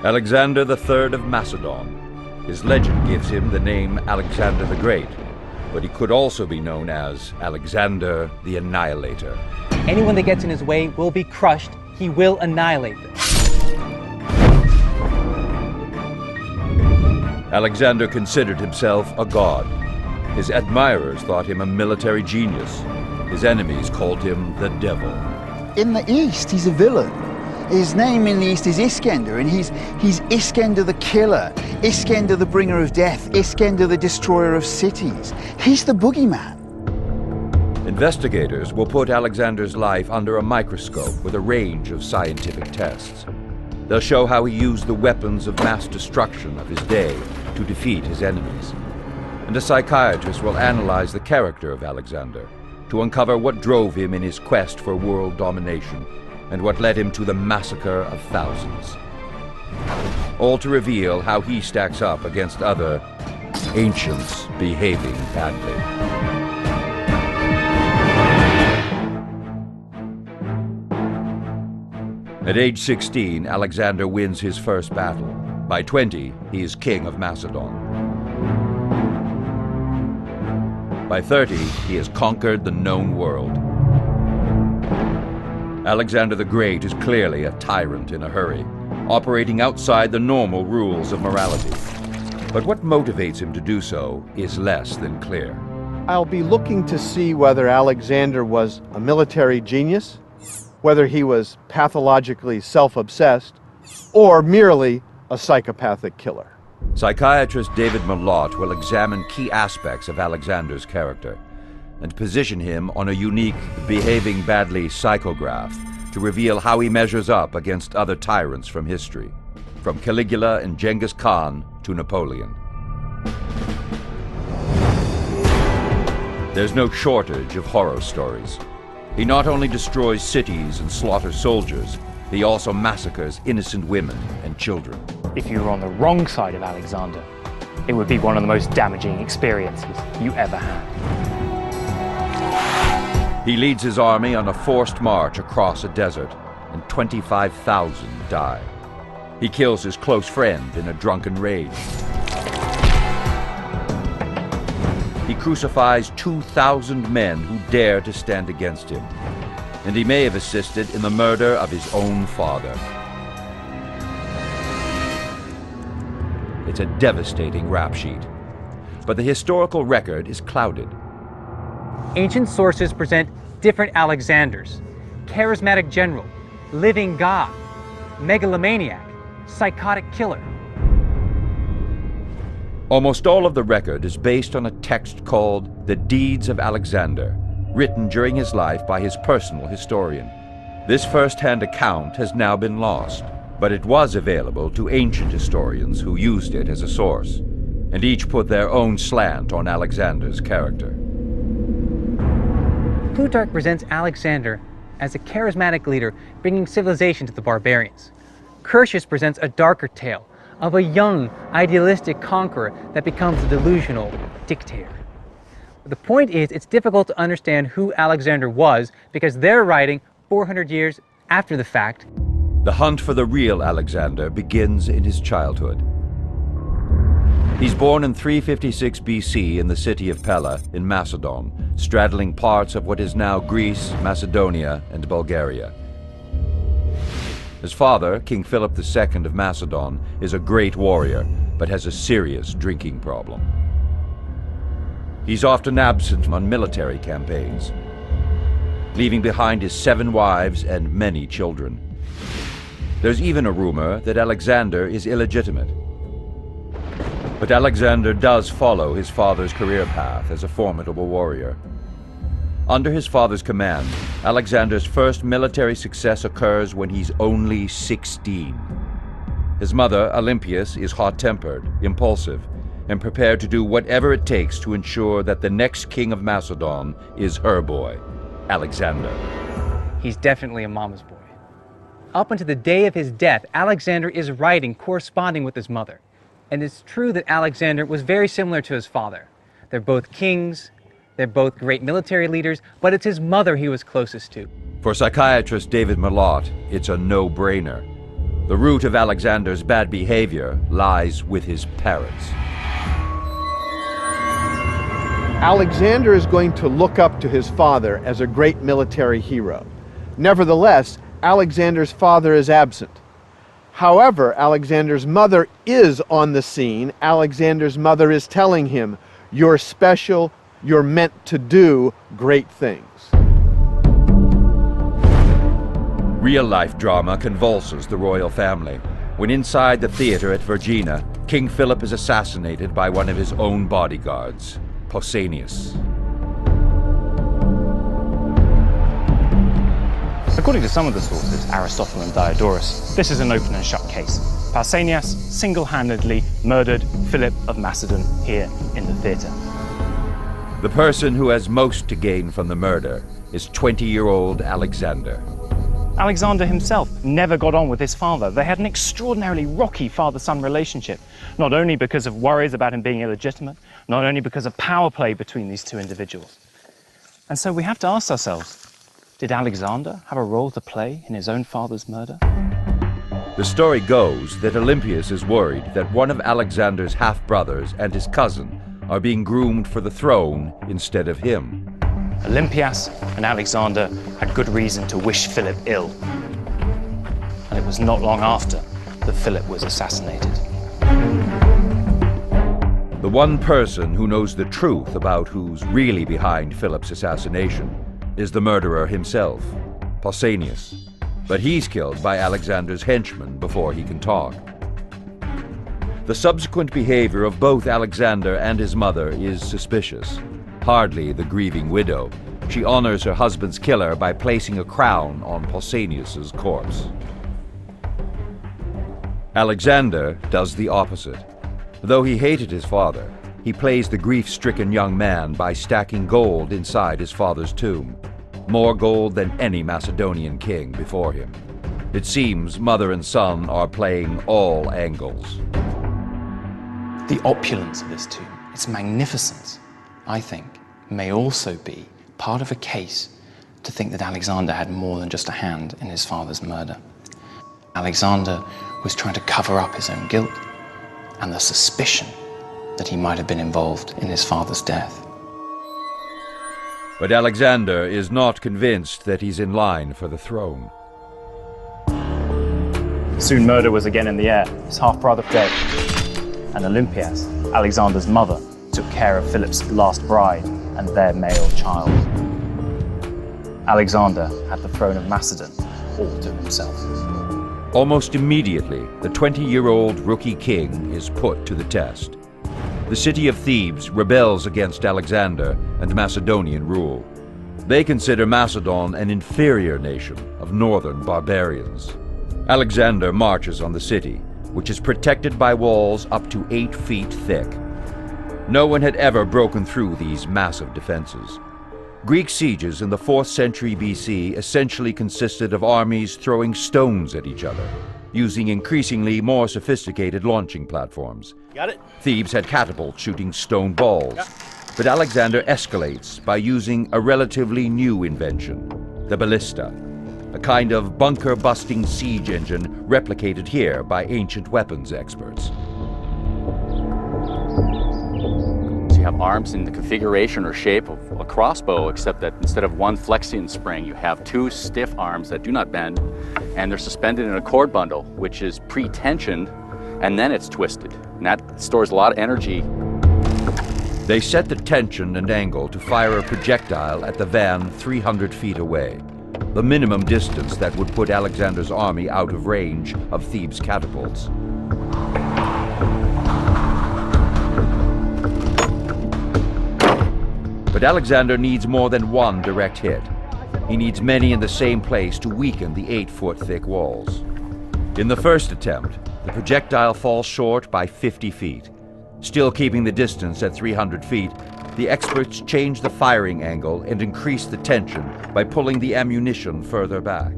Alexander III of Macedon. His legend gives him the name Alexander the Great, but he could also be known as Alexander the Annihilator. Anyone that gets in his way will be crushed. He will annihilate them. Alexander considered himself a god. His admirers thought him a military genius. His enemies called him the devil. In the East, he's a villain. His name in the East is Iskender, and he's Iskender the killer, Iskender the bringer of death, Iskender the destroyer of cities. He's the boogeyman. Investigators will put Alexander's life under a microscope with a range of scientific tests. They'll show how he used the weapons of mass destruction of his day to defeat his enemies. And a psychiatrist will analyze the character of Alexander to uncover what drove him in his quest for world domination and what led him to the massacre of thousands. All to reveal how he stacks up against other ancients behaving badly. At age 16, Alexander wins his first battle. By 20, he is king of Macedon. By 30, he has conquered the known world. Alexander the Great is clearly a tyrant in a hurry, operating outside the normal rules of morality. But what motivates him to do so is less than clear. I'll be looking to see whether Alexander was a military genius, whether he was pathologically self-obsessed, or merely a psychopathic killer. Psychiatrist David Malott will examine key aspects of Alexander's character and position him on a unique behaving badly psychograph to reveal how he measures up against other tyrants from history, from Caligula and Genghis Khan to Napoleon. There's no shortage of horror stories. He not only destroys cities and slaughters soldiers, he also massacres innocent women and children. If you were on the wrong side of Alexander, it would be one of the most damaging experiences you ever had. He leads his army on a forced march across a desert, and 25,000 die. He kills his close friend in a drunken rage. He crucifies 2,000 men who dare to stand against him, and he may have assisted in the murder of his own father. It's a devastating rap sheet, but the historical record is clouded. Ancient sources present different Alexanders: charismatic general, living god, megalomaniac, psychotic killer. Almost all of the record is based on a text called The Deeds of Alexander, written during his life by his personal historian. This first-hand account has now been lost, but it was available to ancient historians who used it as a source, and each put their own slant on Alexander's character. Plutarch presents Alexander as a charismatic leader bringing civilization to the barbarians. Curtius presents a darker tale of a young, idealistic conqueror that becomes a delusional dictator. The point is, it's difficult to understand who Alexander was because they're writing 400 years after the fact. The hunt for the real Alexander begins in his childhood. He's born in 356 BC in the city of Pella in Macedon, straddling parts of what is now Greece, Macedonia, and Bulgaria. His father, King Philip II of Macedon, is a great warrior, but has a serious drinking problem. He's often absent on military campaigns, leaving behind his 7 wives and many children. There's even a rumor that Alexander is illegitimate. But Alexander does follow his father's career path as a formidable warrior. Under his father's command, Alexander's first military success occurs when he's only 16. His mother, Olympias, is hot-tempered, impulsive, and prepared to do whatever it takes to ensure that the next king of Macedon is her boy, Alexander. He's definitely a mama's boy. Up until the day of his death, Alexander is writing corresponding with his mother. And it's true that Alexander was very similar to his father. They're both kings, they're both great military leaders, but it's his mother he was closest to. For psychiatrist David Malott, it's a no-brainer. The root of Alexander's bad behavior lies with his parents. Alexander is going to look up to his father as a great military hero. Nevertheless, Alexander's father is absent. However, Alexander's mother is on the scene. Alexander's mother is telling him, "You're special, you're meant to do great things." Real-life drama convulses the royal family. When inside the theater at Vergina, King Philip is assassinated by one of his own bodyguards, Pausanias. According to some of the sources, Aristotle and Diodorus, this is an open and shut case. Pausanias single-handedly murdered Philip of Macedon here in the theatre. The person who has most to gain from the murder is 20-year-old Alexander. Alexander himself never got on with his father. They had an extraordinarily rocky father-son relationship, not only because of worries about him being illegitimate, not only because of power play between these two individuals. And so we have to ask ourselves, did Alexander have a role to play in his own father's murder? The story goes that Olympias is worried that one of Alexander's half-brothers and his cousin are being groomed for the throne instead of him. Olympias and Alexander had good reason to wish Philip ill. And it was not long after that Philip was assassinated. The one person who knows the truth about who's really behind Philip's assassination is the murderer himself, Pausanias. But he's killed by Alexander's henchmen before he can talk. The subsequent behavior of both Alexander and his mother is suspicious. Hardly the grieving widow. She honors her husband's killer by placing a crown on Pausanias' corpse. Alexander does the opposite. Though he hated his father, he plays the grief-stricken young man by stacking gold inside his father's tomb. More gold than any Macedonian king before him. It seems mother and son are playing all angles. The opulence of this tomb, its magnificence, I think, may also be part of a case to think that Alexander had more than just a hand in his father's murder. Alexander was trying to cover up his own guilt and the suspicion that he might have been involved in his father's death. But Alexander is not convinced that he's in line for the throne. Soon murder was again in the air, his half-brother dead, and Olympias, Alexander's mother, took care of Philip's last bride and their male child. Alexander had the throne of Macedon all to himself. Almost immediately, the 20-year-old rookie king is put to the test. The city of Thebes rebels against Alexander and Macedonian rule. They consider Macedon an inferior nation of northern barbarians. Alexander marches on the city, which is protected by walls up to 8 feet thick. No one had ever broken through these massive defenses. Greek sieges in the 4th century BC essentially consisted of armies throwing stones at each other, using increasingly more sophisticated launching platforms. Got it? Thebes had catapults shooting stone balls. Yeah. But Alexander escalates by using a relatively new invention, the ballista, a kind of bunker-busting siege engine replicated here by ancient weapons experts. You have arms in the configuration or shape of a crossbow, except that instead of one flexing spring, you have 2 stiff arms that do not bend, and they're suspended in a cord bundle, which is pre-tensioned, and then it's twisted. And that stores a lot of energy. They set the tension and angle to fire a projectile at the van 300 feet away, the minimum distance that would put Alexander's army out of range of Thebes' catapults. But Alexander needs more than one direct hit. He needs many in the same place to weaken the 8-foot thick walls. In the first attempt, the projectile falls short by 50 feet. Still keeping the distance at 300 feet, the experts change the firing angle and increase the tension by pulling the ammunition further back.